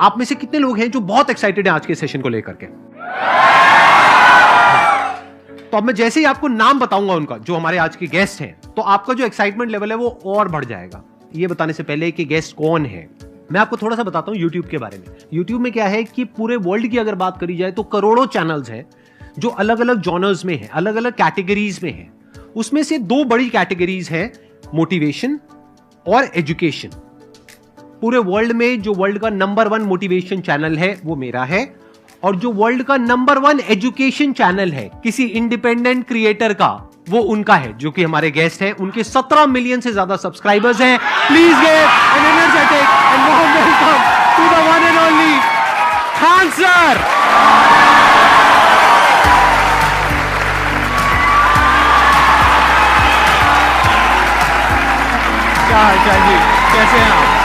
आप में से कितने लोग हैं जो बहुत एक्साइटेड हैं आज के सेशन को लेकर के? तो अब मैं जैसे ही आपको नाम बताऊंगा उनका, जो हमारे आज के गेस्ट हैं, तो आपका जो एक्साइटमेंट लेवल है वो और बढ़ जाएगा। ये बताने से पहले कि गेस्ट कौन है, मैं आपको थोड़ा सा बताता हूं YouTube के बारे में। YouTube में क्या है कि पूरे वर्ल्ड की अगर बात करी जाए तो करोड़ों चैनल्स हैं जो अलग अलग जॉनर्स में हैं, अलग अलग कैटेगरीज में हैं। उसमें से दो बड़ी कैटेगरीज हैं, मोटिवेशन और एजुकेशन। पूरे वर्ल्ड में जो वर्ल्ड का नंबर 1 मोटिवेशन चैनल है वो मेरा है, और जो वर्ल्ड का नंबर 1 एजुकेशन चैनल है किसी इंडिपेंडेंट क्रिएटर का, वो उनका है, जो कि हमारे गेस्ट हैं। उनके 17 मिलियन से ज्यादा सब्सक्राइबर्स हैं। Please give an energetic and warm welcome to the one and only Khan sir. क्या हाल चाल जी, कैसे हैं आप?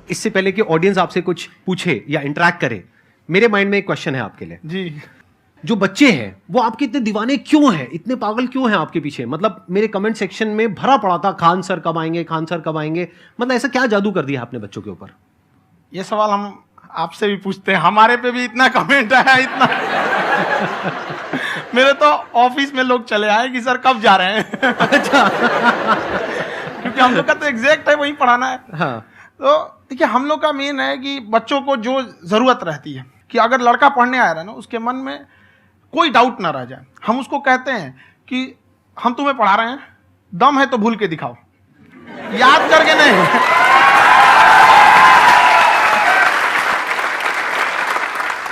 इससे पहले कि ऑडियंस आपसे कुछ पूछे या इंटरेक्ट करे, मेरे माइंड में एक क्वेश्चन है आपके लिए जी। जो बच्चे हैं वो आपके इतने दीवाने क्यों हैं, इतने पागल क्यों हैं आपके पीछे? मतलब मेरे कमेंट सेक्शन में भरा पड़ा था, खान सर कब आएंगे, खान सर कब आएंगे। मतलब ऐसा क्या जादू कर दिया आपने बच्चों के ऊपर? ये सवाल हम आपसे भी पूछते हैं, हमारे पे भी इतना कमेंट आया, इतना मेरे तो ऑफिस में लोग चले आए कि सर कब जा रहे हैं। अच्छा। क्योंकि हम लोग का तो एग्जैक्ट है, वही पढ़ाना है। हाँ। तो देखिए, हम लोग का मेन है कि बच्चों को जो जरूरत रहती है कि अगर लड़का पढ़ने आया रहा ना, उसके मन में कोई डाउट ना रह जाए। हम उसको कहते हैं कि हम तुम्हें पढ़ा रहे हैं, दम है तो भूल के दिखाओ, याद करके नहीं।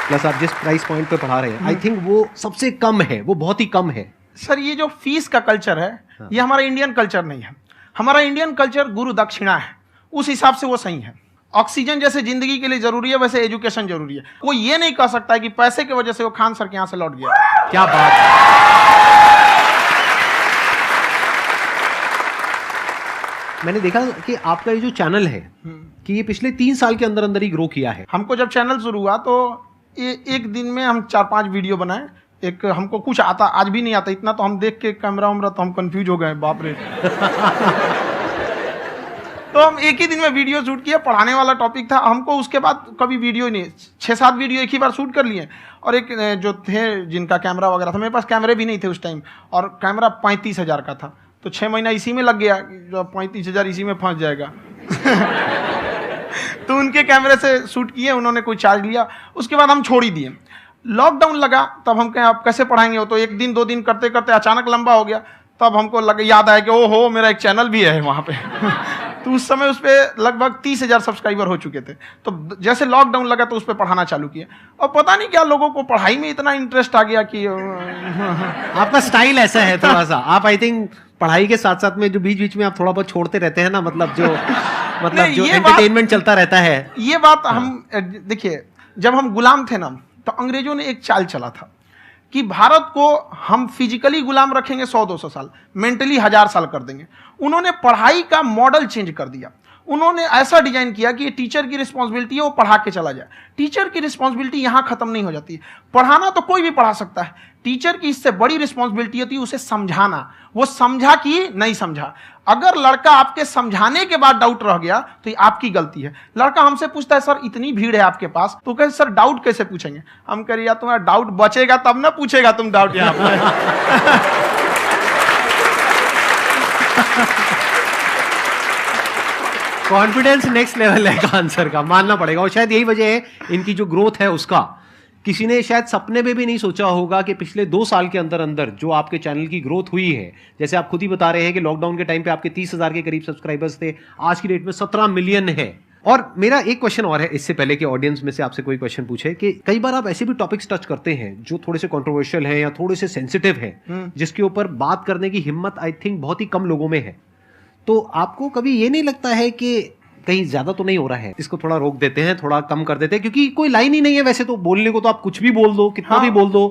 प्लस आप जिस प्राइस पॉइंट पे पढ़ा रहे हैं, आई थिंक वो सबसे कम है, वो बहुत ही कम है। सर, ये जो फीस का कल्चर है, ये हमारा इंडियन कल्चर नहीं है। हमारा इंडियन कल्चर गुरु दक्षिणा है, उस हिसाब से वो सही है। ऑक्सीजन जैसे जिंदगी के लिए जरूरी है, वैसे एजुकेशन जरूरी है। कोई ये नहीं कह सकता है कि पैसे की वजह से वो खान सर के यहां से लौट गया। क्या बात है। मैंने देखा कि आपका ये जो चैनल है कि ये पिछले 3 साल के अंदर अंदर ही ग्रो किया है। हमको जब चैनल शुरू हुआ तो एक दिन में हम 4-5 वीडियो बनाए। एक हमको कुछ आता, आज भी नहीं आता इतना, तो हम देख के कैमरा उमरा तो हम कंफ्यूज हो गए, बाप रे। तो हम एक ही दिन में वीडियो शूट किया, पढ़ाने वाला टॉपिक था हमको। उसके बाद कभी वीडियो नहीं, 6-7 वीडियो एक ही बार शूट कर लिए। और एक जो थे जिनका कैमरा वगैरह था, मेरे पास कैमरे भी नहीं थे उस टाइम, और कैमरा 35,000 का था। तो 6 महीना इसी में लग गया, जो 35,000 इसी में फंस जाएगा। तो उनके कैमरे से शूट किए, उन्होंने कोई चार्ज लिया, उसके बाद हम छोड़ ही दिए। लॉकडाउन लगा, तब हम कहें आप कैसे पढ़ाएंगे? हो तो 1 दिन 2 दिन करते करते अचानक लंबा हो गया। तब हमको याद आया कि ओहो, मेरा एक चैनल भी है वहाँ पे। तो उस समय उस पर लगभग 30,000 सब्सक्राइबर हो चुके थे। तो जैसे लॉकडाउन लगा तो उस पर पढ़ाना चालू किया, और पता नहीं क्या लोगों को पढ़ाई में इतना इंटरेस्ट आ गया कि आपका स्टाइल ऐसा है थोड़ा सा, आप आई थिंक पढ़ाई के साथ साथ में जो बीच बीच में आप थोड़ा बहुत छोड़ते रहते हैं ना, मतलब जो एंटरटेनमेंट चलता रहता है। ये बात हम देखिए, जब हम गुलाम थे ना, तो अंग्रेजों ने एक चाल चला था कि भारत को हम फिजिकली गुलाम रखेंगे 100-200 साल, मेंटली 1000 साल कर देंगे। उन्होंने पढ़ाई का मॉडल चेंज कर दिया। उन्होंने ऐसा डिजाइन किया कि ये टीचर की रिस्पॉन्सिबिलिटी है, वो पढ़ा के चला जाए। टीचर की रिस्पॉन्सिबिलिटी यहां खत्म नहीं हो जाती है। पढ़ाना तो कोई भी पढ़ा सकता है, टीचर की इससे बड़ी रिस्पॉन्सिबिलिटी होती है उसे समझाना। वो समझा कि नहीं समझा। अगर लड़का आपके समझाने के बाद डाउट रह गया तो ये आपकी गलती है। लड़का हमसे पूछता है, सर इतनी भीड़ है आपके पास, तो कहे सर डाउट कैसे पूछेंगे? हम कह रहे यार, तुम्हारा डाउट बचेगा तब ना पूछेगा तुम डाउट यहाँ पे। कॉन्फिडेंस नेक्स्ट लेवल है खान सर का, मानना पड़ेगा। और शायद यही वजह है इनकी जो ग्रोथ है उसका। किसी ने शायद सपने में भी नहीं सोचा होगा कि पिछले 2 साल के अंदर अंदर जो आपके चैनल की ग्रोथ हुई है, जैसे आप खुद ही बता रहे हैं कि लॉकडाउन के टाइम पे आपके 30,000 के करीब सब्सक्राइबर्स थे, आज की डेट में 17 मिलियन है। और मेरा एक क्वेश्चन और है, इससे पहले कि ऑडियंस में से आपसे कोई क्वेश्चन पूछे, कि कई बार आप ऐसे भी टॉपिक्स टच करते हैं जो थोड़े से कंट्रोवर्शियल हैं या थोड़े से सेंसिटिव हैं, जिसके ऊपर बात करने की हिम्मत आई थिंक बहुत ही कम लोगों में है। तो आपको कभी ये नहीं लगता है कि कहीं ज्यादा तो नहीं हो रहा है, इसको थोड़ा रोक देते हैं, थोड़ा कम कर देते हैं? क्योंकि कोई लाइन ही नहीं है वैसे तो बोलने को, तो आप कुछ भी बोल दो, कितना भी बोल दो।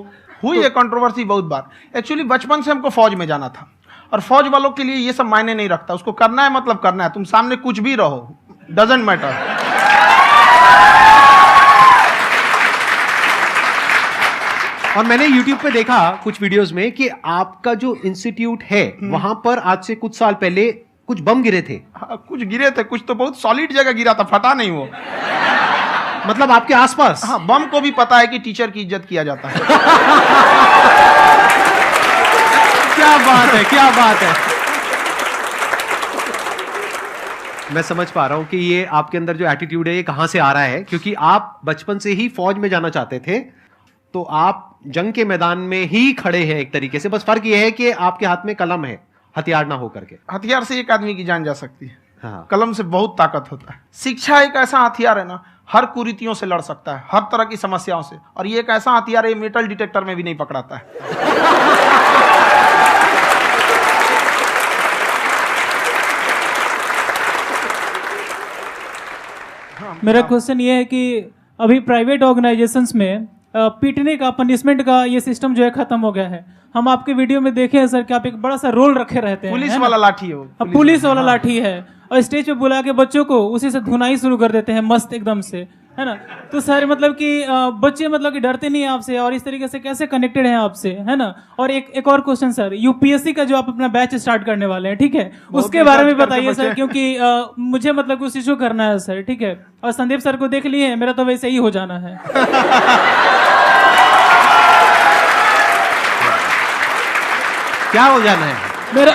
हुई है कंट्रोवर्सी बहुत बार। एक्चुअली बचपन से हमको फौज में जाना था, और फौज वालों के लिए ये सब मायने नहीं रखता। उसको करना है मतलब करना है, तुम सामने कुछ भी रहो, डजंट मैटर। और मैंने YouTube पे देखा कुछ वीडियोस में कि आपका जो इंस्टीट्यूट है वहां पर आज से कुछ साल पहले कुछ बम गिरे थे। हाँ, कुछ गिरे थे, कुछ तो बहुत सॉलिड जगह गिरा था, फटा नहीं वो। मतलब आपके आसपास? हाँ, बम को भी पता है कि टीचर की इज्जत किया जाता है। क्या बात है, क्या बात है। मैं समझ पा रहा हूं कि ये आपके अंदर जो एटीट्यूड है ये कहां से आ रहा है, क्योंकि आप बचपन से ही फौज में जाना चाहते थे, तो आप जंग के मैदान में ही खड़े हैं एक तरीके से। बस फर्क ये है कि आपके हाथ में कलम है, हथियार ना हो करके। हथियार से एक आदमी की जान जा सकती है, हाँ। कलम से बहुत ताकत होता है। शिक्षा एक ऐसा हथियार है ना, हर कुरीतियों से लड़ सकता है, हर तरह की समस्याओं से। और ये एक ऐसा हथियार है, मेटल डिटेक्टर में भी नहीं पकड़ाता है। मेरा क्वेश्चन ये है कि अभी प्राइवेट ऑर्गेनाइजेशंस में पीटने का, पनिशमेंट का ये सिस्टम जो है खत्म हो गया है। हम आपके वीडियो में देखे हैं सर कि आप एक बड़ा सा रोल रखे रहते हैं, पुलिस वाला लाठी है वो, पुलिस वाला लाठी है, और स्टेज पे बुला के बच्चों को उसी से धुनाई शुरू कर देते हैं मस्त एकदम से, है ना। तो सर मतलब कि बच्चे मतलब कि डरते नहीं है आपसे, और इस तरीके से कैसे कनेक्टेड हैं आपसे, है ना। और एक और क्वेश्चन सर, यूपीएससी का जो आप अपना बैच स्टार्ट करने वाले हैं, ठीक है, उसके बारे में बताइए सर, क्योंकि मुझे मतलब कुछ इशू करना है सर, ठीक है। और संदीप सर को देख लिए, मेरा तो वैसे ही हो जाना है। क्या हो जाना है? मेरा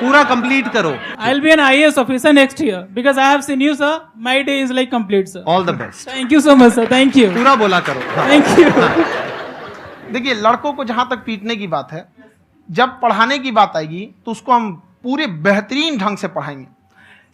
पूरा कंप्लीट करो। I'll be an IAS officer next year because I have seen you, sir. My day is like complete, sir. All the best. Thank you so much, sir. Thank you. पूरा बोला करो। Thank you. देखिए, लड़कों को जहां तक पीटने की बात है, जब पढ़ाने की बात आएगी तो उसको हम पूरे बेहतरीन ढंग से पढ़ाएंगे।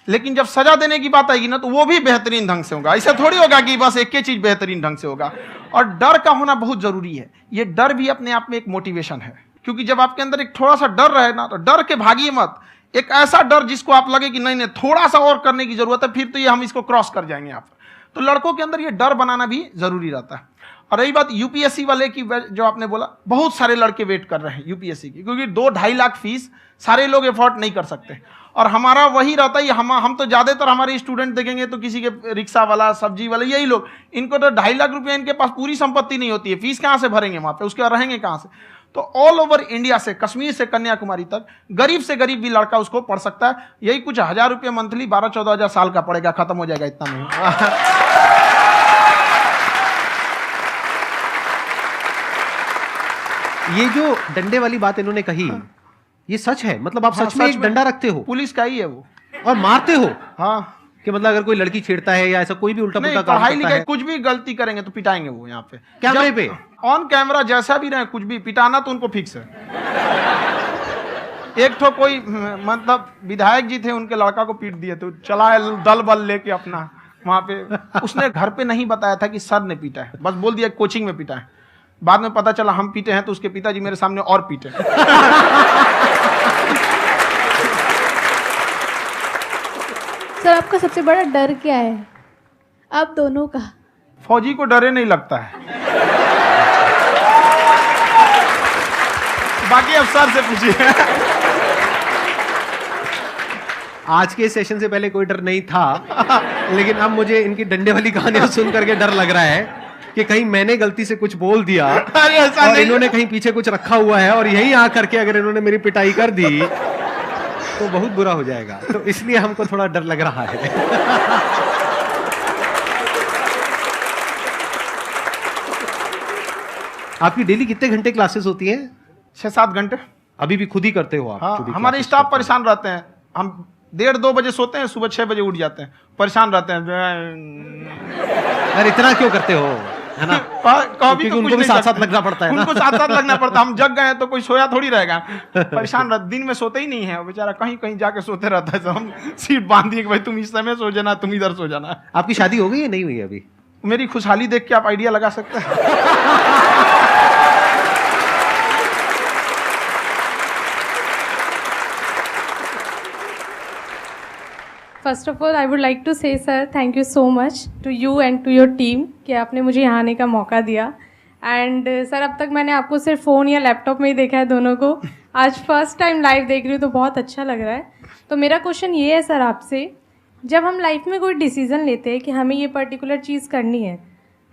लेकिन जब सजा देने की बात आएगी ना, तो वो भी बेहतरीन ढंग से होगा। ऐसा थोड़ी होगा कि बस एक ही चीज बेहतरीन ढंग से होगा। और डर का होना बहुत जरूरी है। ये डर भी अपने आप में एक मोटिवेशन है, क्योंकि जब आपके अंदर एक थोड़ा सा डर रहे ना, तो डर के भागिए मत। एक ऐसा डर जिसको आप लगे कि नहीं नहीं थोड़ा सा और करने की जरूरत है, फिर तो ये हम इसको क्रॉस कर जाएंगे यहाँ पर। तो लड़कों के अंदर ये डर बनाना भी जरूरी रहता है। और रही बात यूपीएससी वाले की, जो आपने बोला, बहुत सारे लड़के वेट कर रहे हैं यूपीएससी की, क्योंकि 2-2.5 लाख फीस सारे लोग एफोर्ड नहीं कर सकते। और हमारा वही रहता है, हम तो ज्यादातर हमारे स्टूडेंट देखेंगे तो किसी के रिक्शा वाला, सब्जी वाला, यही लोग, इनको तो 2.5 लाख रुपया इनके पास पूरी संपत्ति नहीं होती है, फीस कहाँ से भरेंगे वहां पे, उसके बाद रहेंगे कहाँ से। तो ऑल ओवर इंडिया से, कश्मीर से कन्याकुमारी तक, गरीब से गरीब भी लड़का उसको पढ़ सकता है। यही कुछ 1000 रुपये मंथली, 12-14 हजार साल का पड़ेगा, खत्म हो जाएगा, इतना नहीं। ये जो डंडे वाली बात इन्होंने कही, ये सच है? मतलब आप सच में एक डंडा रखते हो? पुलिस का ही है वो। और मारते हो? हाँ, कि मतलब अगर कोई लड़की छेड़ता है या ऐसा कोई भी उल्टा पुल्टा काम पढ़ाई करता लिखाई है, कुछ भी गलती करेंगे तो पिटाएंगे वो यहाँ पे, कैमरे पे, ऑन कैमरा, जैसा भी रहे, कुछ भी पिटाना तो उनको फिक्स है। एक तो कोई मतलब विधायक जी थे, उनके लड़का को पीट दिए, तो चला दल बल लेके अपना वहां पे। उसने घर पे नहीं बताया था कि सर ने पीटा है, बस बोल दिया कोचिंग में पीटा है। बाद में पता चला हम पीटे हैं, तो उसके पिताजी मेरे सामने और पीटे। सर, आपका सबसे बड़ा डर क्या है, आप दोनों का? फौजी को डरे नहीं लगता है। बाकी अब सर से पूछिए। आज के सेशन से पहले कोई डर नहीं था, लेकिन अब मुझे इनकी डंडे वाली कहानियां सुन करके डर लग रहा है कि कहीं मैंने गलती से कुछ बोल दिया और इन्होंने कहीं पीछे कुछ रखा हुआ है, और यही आ करके अगर इन्होंने मेरी पिटाई कर दी तो बहुत बुरा हो जाएगा। तो इसलिए हमको थोड़ा डर लग रहा है। आपकी डेली कितने घंटे क्लासेस होती हैं? 6-7 घंटे। अभी भी खुद ही करते हो आप? हाँ, हमारे स्टाफ परेशान रहते हैं। हम 1:30-2 बजे सोते हैं, सुबह 6 बजे उठ जाते हैं, परेशान रहते हैं। अरे इतना क्यों करते हो, है ना? कभी तो उनको भी साथ साथ लगना पड़ता है ना? उनको साथ साथ लगना पड़ता है। हम जग गए तो कोई सोया थोड़ी रहेगा, परेशान रह, दिन में सोते ही नहीं है बेचारा, कहीं कहीं जाके सोते रहता है। तो हम सीट बांध दिए कि भाई तुम इस समय सो जाना, तुम इधर सो जाना। आपकी शादी हो गई है? नहीं हुई अभी? मेरी खुशहाली देख के आप आइडिया लगा सकते हैं। First of all I would like to say sir, thank you so much to you and to your team कि आपने मुझे यहाँ आने का मौका दिया। एंड सर, अब तक मैंने आपको सिर्फ फ़ोन या लैपटॉप में ही देखा है दोनों को, आज फर्स्ट टाइम लाइव देख रही हूँ तो बहुत अच्छा लग रहा है। तो मेरा क्वेश्चन ये है सर आपसे, जब हम लाइफ में कोई डिसीज़न लेते हैं कि हमें ये पर्टिकुलर चीज़ करनी है,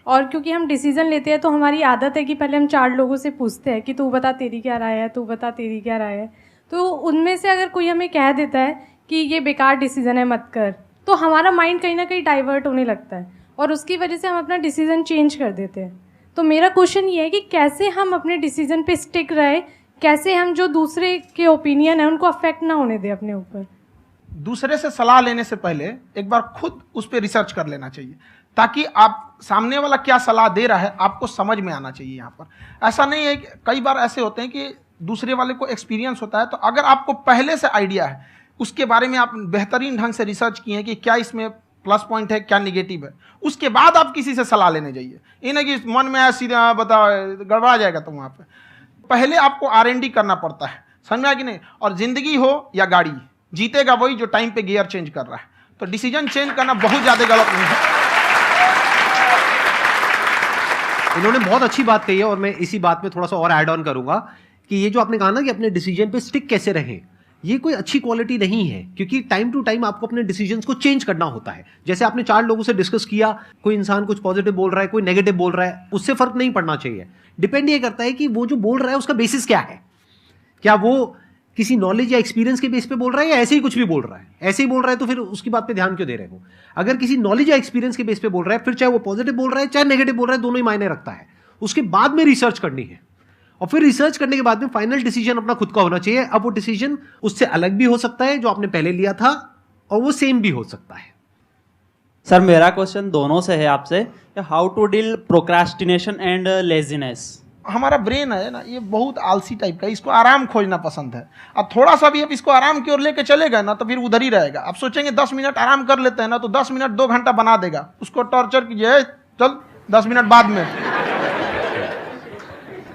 और क्योंकि हम डिसीजन लेते हैं तो हमारी आदत है कि पहले हम 4 लोगों से पूछते हैं कि तू बता तेरी क्या राय है, तू बता तेरी क्या राय है। तो उनमें से अगर कोई हमें कह देता है कि ये बेकार डिसीजन है मत कर, तो हमारा माइंड कहीं ना कहीं डाइवर्ट होने लगता है और उसकी वजह से हम अपना डिसीजन चेंज कर देते हैं। तो मेरा क्वेश्चन ये है कि कैसे हम अपने डिसीजन पे स्टिक रहे, कैसे हम जो दूसरे के ओपिनियन है उनको अफेक्ट ना होने दें अपने ऊपर। दूसरे से सलाह लेने से पहले एक बार खुद उस पर रिसर्च कर लेना चाहिए, ताकि आप सामने वाला क्या सलाह दे रहा है आपको समझ में आना चाहिए। यहाँ पर ऐसा नहीं है कि कई बार ऐसे होते हैं कि दूसरे वाले को एक्सपीरियंस होता है, तो अगर आपको पहले से आइडिया है, उसके बारे में आप बेहतरीन ढंग से रिसर्च किए कि क्या इसमें प्लस पॉइंट है क्या निगेटिव है, उसके बाद आप किसी से सलाह लेने जाइए। ये नहीं कि मन में आया सीधा बता गड़बड़ा जाएगा। तो वहाँ पे पहले आपको R&D करना पड़ता है, समझ में आया कि नहीं। और जिंदगी हो या गाड़ी, जीतेगा वही जो टाइम पे गियर चेंज कर रहा है। तो डिसीजन चेंज करना बहुत ज़्यादा गलत नहीं है। इन्होंने बहुत अच्छी बात कही है और मैं इसी बात में थोड़ा सा और ऐड ऑन करूंगा कि ये जो आपने कहा ना कि अपने डिसीजन पे स्टिक कैसे रहें, ये कोई अच्छी क्वालिटी नहीं है, क्योंकि टाइम टू टाइम आपको अपने डिसीजंस को चेंज करना होता है। जैसे आपने 4 लोगों से डिस्कस किया, कोई इंसान कुछ पॉजिटिव बोल रहा है, कोई नेगेटिव बोल रहा है, उससे फर्क नहीं पड़ना चाहिए। डिपेंड ये करता है कि वो जो बोल रहा है उसका बेसिस क्या है। क्या वो किसी नॉलेज या एक्सपीरियंस के बेस पे बोल रहा है या ऐसे ही कुछ भी बोल रहा है? ऐसे ही बोल रहा है तो फिर उसकी बात पे ध्यान क्यों दे रहे हो? अगर किसी नॉलेज या एक्सपीरियंस के बेस पे बोल रहा है, फिर चाहे वो पॉजिटिव बोल रहा है चाहे नेगेटिव बोल रहा है, दोनों ही मायने रखता है। उसके बाद में रिसर्च करनी है और फिर रिसर्च करने के बाद में फाइनल डिसीजन अपना खुद का होना चाहिए। अब वो डिसीजन उससे अलग भी हो सकता है जो आपने पहले लिया था, और वो सेम भी हो सकता है। सर मेरा क्वेश्चन दोनों से है आपसे, how to deal procrastination and laziness. हमारा ब्रेन है ना, ये बहुत आलसी टाइप का, इसको आराम खोजना पसंद है। अब थोड़ा सा भी अब इसको आराम की ओर लेके चलेगा ना तो फिर उधर ही रहेगा। आप सोचेंगे 10 मिनट आराम कर लेते हैं ना, तो 10 मिनट 2 घंटा बना देगा। उसको टॉर्चर कीजिए, चल 10 मिनट बाद में।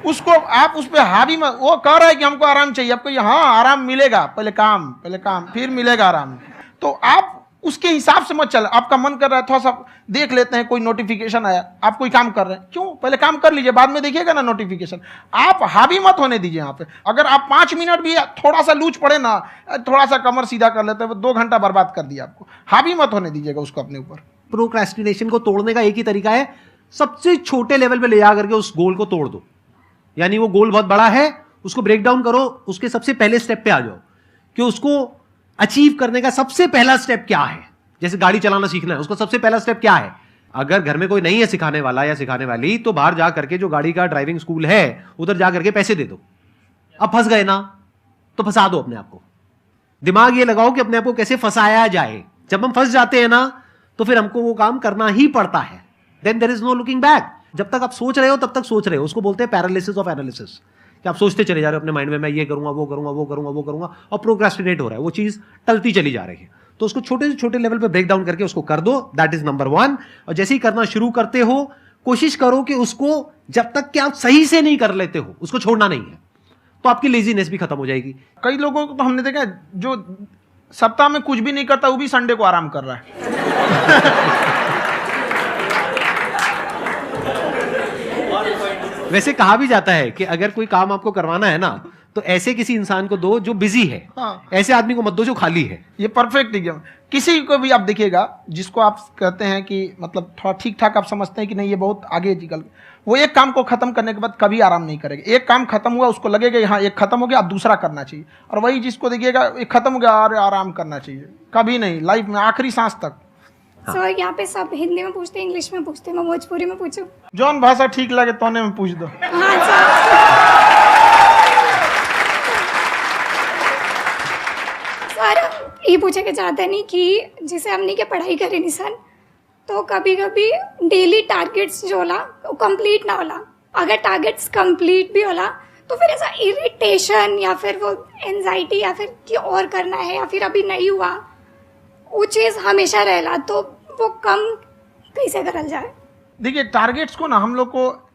उसको आप उस पर हावी मत, वो कह रहा है कि हमको आराम चाहिए, आपको हाँ आराम मिलेगा, पहले काम फिर मिलेगा आराम। तो आप उसके हिसाब से मत चल। आपका मन कर रहा है थोड़ा सा देख लेते हैं, कोई नोटिफिकेशन आया, आप कोई काम कर रहे हैं, क्यों पहले काम कर लीजिए, बाद में देखिएगा ना नोटिफिकेशन। आप हावी मत होने दीजिए यहाँ पे। अगर आप 5 मिनट भी थोड़ा सा लूज पड़े ना, थोड़ा सा कमर सीधा कर लेते हैं, 2 घंटा बर्बाद कर दिया आपको। हावी मत होने दीजिएगा उसको अपने ऊपर। प्रोक्रेस्टिनेशन को तोड़ने का एक ही तरीका है, सबसे छोटे लेवल पे ले जा करके उस गोल को तोड़ दो। यानी वो गोल बहुत बड़ा है, उसको ब्रेक डाउन करो, उसके सबसे पहले स्टेप पे आ जाओ कि उसको अचीव करने का सबसे पहला स्टेप क्या है। जैसे गाड़ी चलाना सीखना है, उसका सबसे पहला स्टेप क्या है। अगर घर में कोई नहीं है सिखाने वाला या सिखाने वाली, तो बाहर जा करके जो गाड़ी का ड्राइविंग स्कूल है उधर जा करके पैसे दे दो। अब फंस गए ना तो फंसा दो अपने आप को। दिमाग ये लगाओ कि अपने आप को कैसे फंसाया जाए। जब हम फंस जाते हैं ना तो फिर हमको वो काम करना ही पड़ता है। Then there is no looking back. जब तक आप सोच रहे हो तब तक सोच रहे हो, उसको बोलते हैं पैरालिसिस ऑफ एनालिसिस, कि आप सोचते चले जा रहे हो अपने माइंड में, मैं ये करूंगा वो करूंगा वो करूंगा वो करूंगा, और प्रोक्रेस्टिनेट हो रहा है, वो चीज टलती चली जा रही है। तो उसको छोटे से छोटे लेवल पे ब्रेक डाउन करके उसको कर दो, दैट इज नंबर 1। और जैसे ही करना शुरू करते हो, कोशिश करो कि उसको जब तक कि आप सही से नहीं कर लेते हो उसको छोड़ना नहीं है, तो आपकी लेजीनेस भी खत्म हो जाएगी। कई लोगों को तो हमने देखा जो सप्ताह में कुछ भी नहीं करता, वो भी संडे को आराम कर रहा है। वैसे कहा भी जाता है कि अगर कोई काम आपको करवाना है ना तो ऐसे किसी इंसान को दो जो बिजी है। हाँ। ऐसे आदमी को मत दो जो खाली है। ये परफेक्ट एग्जाम। किसी को भी आप देखिएगा जिसको आप कहते हैं कि मतलब थोड़ा ठीक ठाक आप समझते हैं कि नहीं ये बहुत आगे निकल, वो एक काम को खत्म करने के बाद कभी आराम नहीं करेगा। एक काम खत्म हुआ उसको लगेगा हाँ एक खत्म हो गया, अब दूसरा करना चाहिए। और वही जिसको देखिएगा एक खत्म हो गया और आराम करना चाहिए, कभी नहीं, लाइफ में आखिरी सांस तक। सर यहाँ पे सब हिंदी में पूछते हैं, इंग्लिश में पूछते हैं, मैं भोजपुरी में पूछूं? जौन भाषा ठीक लगे तोने में पूछ दो। हाँ सर। सर ये पूछे के चाहते नहीं कि जैसे हमने क्या पढ़ाई करी नहीं सर, तो कभी कभी डेली टारगेट्स जो होला वो कंप्लीट ना होला। अगर टारगेट्स कंप्लीट भी होला तो फिर ऐसा इरिटेशन या फिर वो एंजाइटी या फिर कि और करना है या फिर अभी नहीं हुआ, वो चीज़ हमेशा रहेला। तो वो कम कैसे करल जाए? देखिए टारगेट्स को ना हम लोग को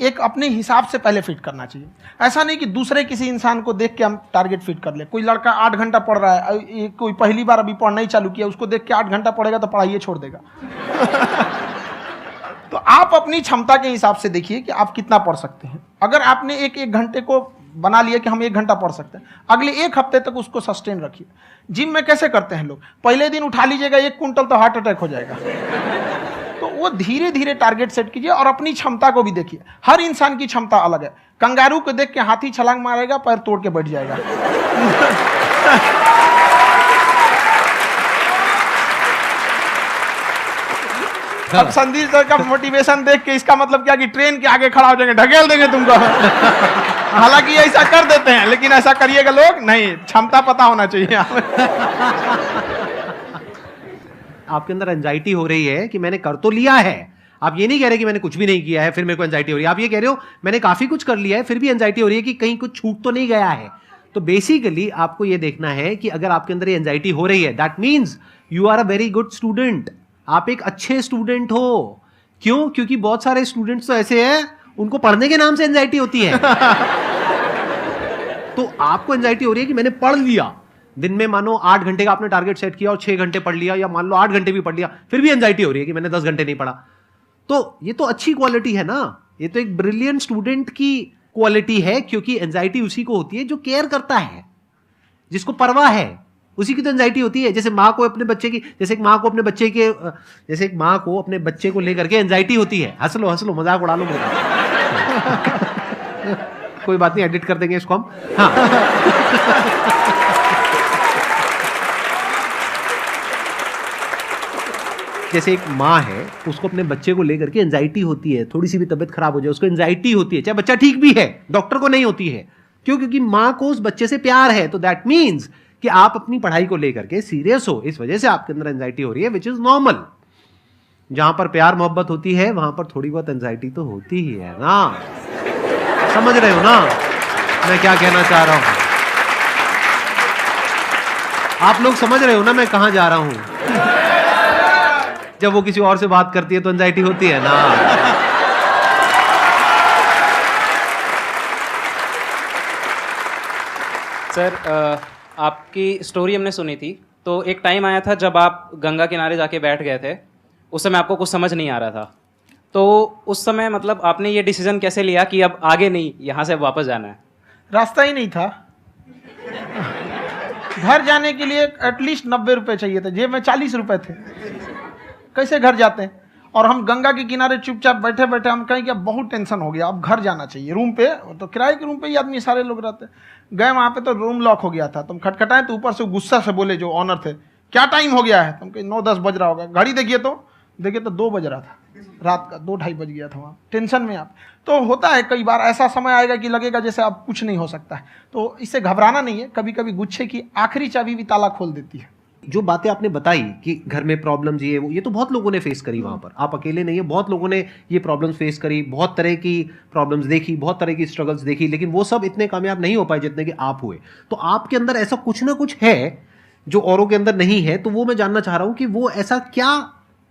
एक अपने हिसाब से पहले फिट करना चाहिए। ऐसा नहीं कि दूसरे किसी इंसान को देख के हम टारगेट फिट कर ले। कोई लड़का 8 घंटा पढ़ रहा है, कोई पहली बार अभी पढ़ना ही चालू किया, उसको देख के 8 घंटा पढ़ेगा तो पढ़ाई छोड़ देगा। तो आप अपनी क्षमता के हिसाब से देखिए कि आप कितना पढ़ सकते हैं। अगर आपने एक घंटे को बना लिया कि हम 1 घंटा पढ़ सकते हैं, अगले 1 हफ्ते तक उसको सस्टेन रखिए। जिम में कैसे करते हैं लोग, पहले दिन उठा लीजिएगा 1 कुंटल तो हार्ट अटैक हो जाएगा। तो वो धीरे धीरे टारगेट सेट कीजिए और अपनी क्षमता को भी देखिए। हर इंसान की क्षमता अलग है। कंगारू को देख के हाथी छलांग मारेगा, पैर तोड़ के बैठ जाएगा। अब संदीप सर का मोटिवेशन देख के इसका मतलब क्या कि ट्रेन के आगे खड़ा हो जाएंगे, ढकेल देंगे तुमको। हालांकि ऐसा कर देते हैं, लेकिन ऐसा करिएगा लोग नहीं, क्षमता पता होना चाहिए। आपके अंदर एंजाइटी हो रही है कि मैंने कर तो लिया है, आप ये नहीं कह रहे कि मैंने कुछ भी नहीं किया है फिर मेरे को एंजाइटी हो रही है, आप ये कह रहे हो मैंने काफी कुछ कर लिया है फिर भी एंजाइटी हो रही है कि कहीं कुछ छूट तो नहीं गया है। तो बेसिकली आपको ये देखना है कि अगर आपके अंदर ये एंजाइटी हो रही है, that means you are a very good student, आप एक अच्छे स्टूडेंट हो। क्यों? क्योंकि बहुत सारे स्टूडेंट्स तो ऐसे हैं उनको पढ़ने के नाम से एंजाइटी होती है। तो आपको एंजाइटी हो रही है कि मैंने पढ़ लिया, दिन में मानो 8 घंटे का आपने टारगेट सेट किया और 6 घंटे पढ़ लिया, या मान लो 8 घंटे भी पढ़ लिया, फिर भी एंजाइटी हो रही है कि मैंने 10 घंटे नहीं पढ़ा। तो ये तो अच्छी क्वालिटी है ना, ये तो एक ब्रिलियंट स्टूडेंट की क्वालिटी है, क्योंकि एंजाइटी उसी को होती है जो केयर करता है, जिसको परवाह है, उसी की तो एंजाइटी होती है। जैसे माँ को अपने बच्चे की, जैसे एक माँ को अपने बच्चे के, जैसे एक माँ को अपने बच्चे को लेकर के एंजाइटी होती है। हंस लो मजाक उड़ा लो मेरा। कोई बात नहीं, एडिट कर देंगे इसको हम। हाँ। जैसे एक माँ है, उसको अपने बच्चे को लेकर के एंजाइटी होती है, थोड़ी सी भी तबीयत खराब हो जाए उसको एंजाइटी होती है, चाहे बच्चा ठीक भी है, डॉक्टर को नहीं होती है। क्यों? क्योंकि माँ को उस बच्चे से प्यार है। तो दैट मीन्स कि आप अपनी पढ़ाई को लेकर के सीरियस हो, इस वजह से आपके अंदर एंजाइटी हो रही है, विच इज नॉर्मल। जहां पर प्यार मोहब्बत होती है वहां पर थोड़ी बहुत एंजाइटी तो होती ही है ना। समझ रहे हो ना मैं क्या कहना चाह रहा हूं? आप लोग समझ रहे हो ना मैं कहां जा रहा हूं? जब वो किसी और से बात करती है तो एंजाइटी होती है ना। सर, आपकी स्टोरी हमने सुनी थी, तो एक टाइम आया था जब आप गंगा किनारे जाके बैठ गए थे, उस समय आपको कुछ समझ नहीं आ रहा था। तो उस समय मतलब आपने ये डिसीजन कैसे लिया कि अब आगे नहीं, यहाँ से वापस जाना है? रास्ता ही नहीं था। घर जाने के लिए एटलीस्ट 90 रुपए चाहिए थे, जेब में 40 रुपए थे। कैसे घर जाते हैं? और हम गंगा के किनारे चुपचाप बैठे बैठे हम कहें कि बहुत टेंशन हो गया, अब घर जाना चाहिए। रूम पे, तो किराए के रूम पे ही आदमी सारे लोग रहते। गए वहाँ पे तो रूम लॉक हो गया था। तुम खटखटाए तो ऊपर से गुस्सा से बोले जो ऑनर थे, क्या टाइम हो गया है? तुम कहीं 9-10 बज रहा होगा। घड़ी देखिए तो 2 बज रहा था रात का, 2-2:30 बज गया था वहाँ। टेंशन में आप तो होता है, कई बार ऐसा समय आएगा कि लगेगा जैसे अब कुछ नहीं हो सकता है। तो इससे घबराना नहीं है। कभी कभी गुच्छे की आखिरी चाबी भी ताला खोल देती है। जो बातें आपने बताई कि घर में प्रॉब्लम्स ये वो, ये तो बहुत लोगों ने फेस करी वहां पर, आप अकेले नहीं है, बहुत लोगों ने ये प्रॉब्लम्स फेस करी, बहुत तरह की प्रॉब्लम्स देखी, बहुत तरह की स्ट्रगल्स देखी, लेकिन वो सब इतने कामयाब नहीं हो पाए जितने कि आप हुए। तो आपके अंदर ऐसा कुछ ना कुछ है जो औरों के अंदर नहीं है। तो वो मैं जानना चाह रहा हूं कि वो ऐसा क्या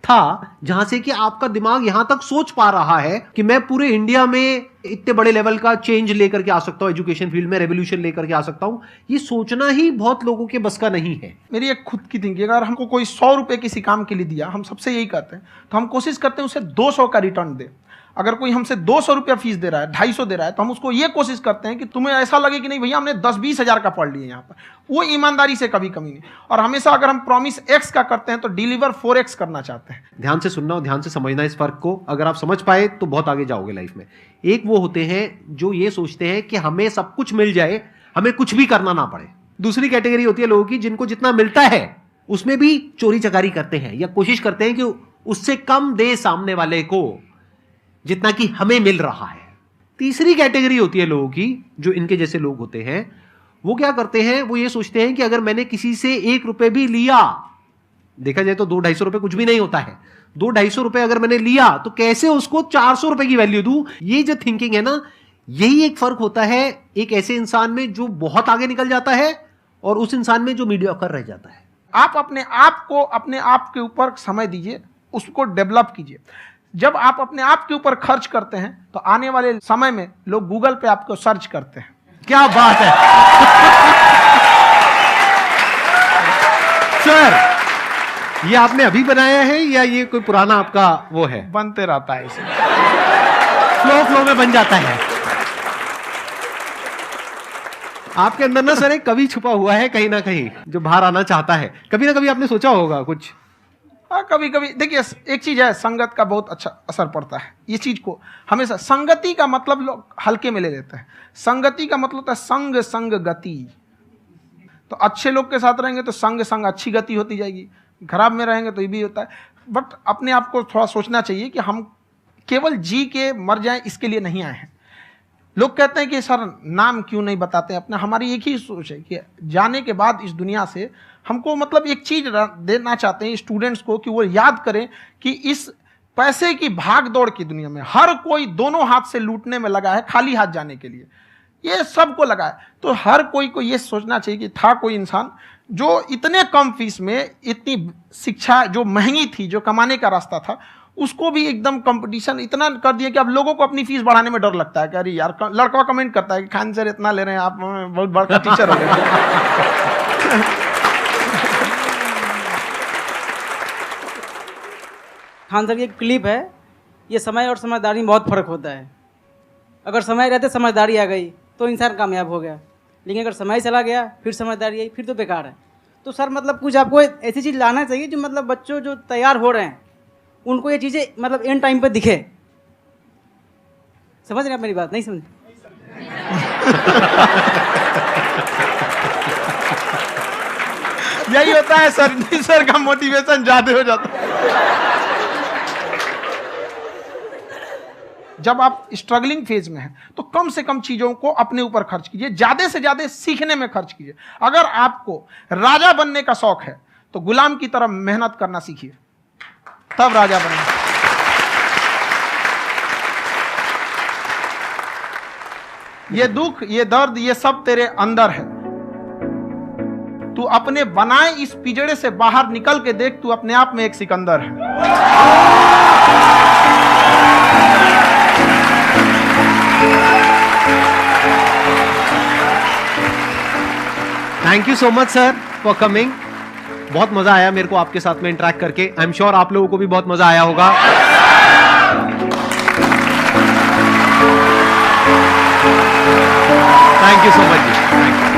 था जहां से कि आपका दिमाग यहां तक सोच पा रहा है कि मैं पूरे इंडिया में इतने बड़े लेवल का चेंज लेकर के आ सकता हूं, एजुकेशन फील्ड में रेवोल्यूशन लेकर के आ सकता हूं। ये सोचना ही बहुत लोगों के बस का नहीं है। मेरी एक खुद की थिंकिंग, अगर हमको कोई 100 रुपए किसी काम के लिए दिया, हम सबसे यही कहते हैं, तो हम कोशिश करते हैं उसे 200 का रिटर्न दे। अगर कोई हमसे 200 रुपया फीस दे रहा है, 250 दे रहा है, तो हम उसको ये कोशिश करते हैं कि तुम्हें ऐसा लगे कि नहीं भैया हमने 10-20 हज़ार का पढ़ लिया यहाँ पर। वो ईमानदारी से कभी कमी नहीं। और हमेशा अगर हम प्रॉमिस X का करते हैं तो डिलीवर 4X करना चाहते हैं। ध्यान से सुनना और ध्यान से समझना इस फर्क को। अगर आप समझ पाए तो बहुत आगे जाओगे लाइफ में। एक वो होते हैं जो ये सोचते हैं कि हमें सब कुछ मिल जाए, हमें कुछ भी करना ना पड़े। दूसरी कैटेगरी होती है लोगों की जिनको जितना मिलता है उसमें भी चोरी चकारी करते हैं या कोशिश करते हैं कि उससे कम दे सामने वाले को जितना कि हमें मिल रहा है। तीसरी कैटेगरी होती है लोगों की जो इनके जैसे लोग होते हैं। वो क्या करते हैं? वो ये सोचते हैं कि अगर मैंने किसी से 1 रुपए भी लिया, देखा जाए तो 200-250 रुपए कुछ भी नहीं होता है, 200-250 रुपए अगर मैंने लिया तो कैसे उसको 400 रुपए की वैल्यू दूं। ये जो थिंकिंग है ना, यही एक फर्क होता है एक ऐसे इंसान में जो बहुत आगे निकल जाता है और उस इंसान में जो मीडियोकर रह जाता है। आप अपने आप को अपने आप के ऊपर समय दीजिए, उसको डेवलप कीजिए। जब आप अपने आप के ऊपर खर्च करते हैं तो आने वाले समय में लोग गूगल पे आपको सर्च करते हैं। क्या बात है सर, ये आपने अभी बनाया है या ये कोई पुराना आपका वो है? बनते रहता है इसे, फ्लो में बन जाता है। आपके अंदर ना सर एक कवि छुपा हुआ है कहीं ना कहीं जो बाहर आना चाहता है। कभी ना कभी आपने सोचा होगा कुछ हाँ, कभी कभी देखिए एक चीज है, संगत का बहुत अच्छा असर पड़ता है। ये चीज को हमेशा, संगति का मतलब लोग हल्के में ले लेते हैं। संगति का मतलब होता है संग संग गति। तो अच्छे लोग के साथ रहेंगे तो संग संग अच्छी गति होती जाएगी, खराब में रहेंगे तो ये भी होता है। बट अपने आप को थोड़ा सोचना चाहिए कि हम केवल जी के मर जाएं इसके लिए नहीं आए हैं। लोग कहते हैं कि सर नाम क्यों नहीं बताते अपना। हमारी एक ही सोच है कि जाने के बाद इस दुनिया से हमको मतलब एक चीज देना चाहते हैं स्टूडेंट्स को, कि वो याद करें कि इस पैसे की भाग दौड़ की दुनिया में हर कोई दोनों हाथ से लूटने में लगा है, खाली हाथ जाने के लिए ये सबको लगा है। तो हर कोई को ये सोचना चाहिए कि था कोई इंसान जो इतने कम फीस में इतनी शिक्षा जो महंगी थी, जो कमाने का रास्ता था, उसको भी एकदम कंपटीशन इतना कर दिया कि अब लोगों को अपनी फीस बढ़ाने में डर लगता है कि अरे यार, लड़का कमेंट करता है कि खान सर इतना ले रहे हैं, आप बहुत बड़ा टीचर हो गए। खान सर की एक क्लिप है, ये समय और समझदारी में बहुत फर्क होता है। अगर समय रहते समझदारी आ गई तो इंसान कामयाब हो गया, लेकिन अगर समय चला गया फिर समझदारी आई फिर तो बेकार है। तो सर मतलब कुछ आपको ऐसी चीज़ लाना चाहिए जो मतलब बच्चों जो तैयार हो रहे हैं उनको ये चीज़ें मतलब एंड टाइम पे दिखे। समझ रहे आप मेरी बात? नहीं समझ? यही होता है सर, सर का मोटिवेशन ज्यादा हो जाता है। जब आप स्ट्रगलिंग फेज में हैं तो कम से कम चीजों को अपने ऊपर खर्च कीजिए, ज्यादा से ज्यादा सीखने में खर्च कीजिए। अगर आपको राजा बनने का शौक है तो गुलाम की तरह मेहनत करना सीखिए, तब राजा बनेंगे। ये दुख, ये दर्द, ये सब तेरे अंदर है। तू अपने बनाए इस पिंजड़े से बाहर निकल के देख, तू अपने आप में एक सिकंदर है। Thank you so much sir for coming. बहुत मजा आया मेरे को आपके साथ में इंटरेक्ट करके। आई एम श्योर आप लोगों को भी बहुत मजा आया होगा। Thank you so much ji, thank you.